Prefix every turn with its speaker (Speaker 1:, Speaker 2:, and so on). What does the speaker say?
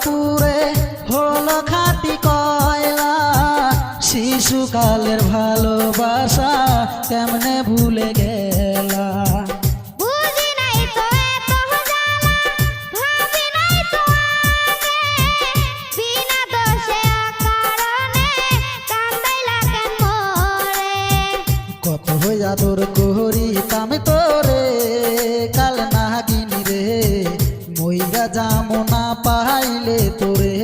Speaker 1: পুরে হলো খাঁটি কয়লা। শিশুকালের ভালোবাসা কেমনে ভুলে গেলা।
Speaker 2: বুঝি নাই তো এত জ্বালা, ভাবি নাই তো আগে, বিনা দোষে অকারণে কান্দাইলা কেন মোরে।
Speaker 1: কত আদর করিতাম তোরে, কাল নাগিনী রে মইরা যামো না পাইলে তোরে।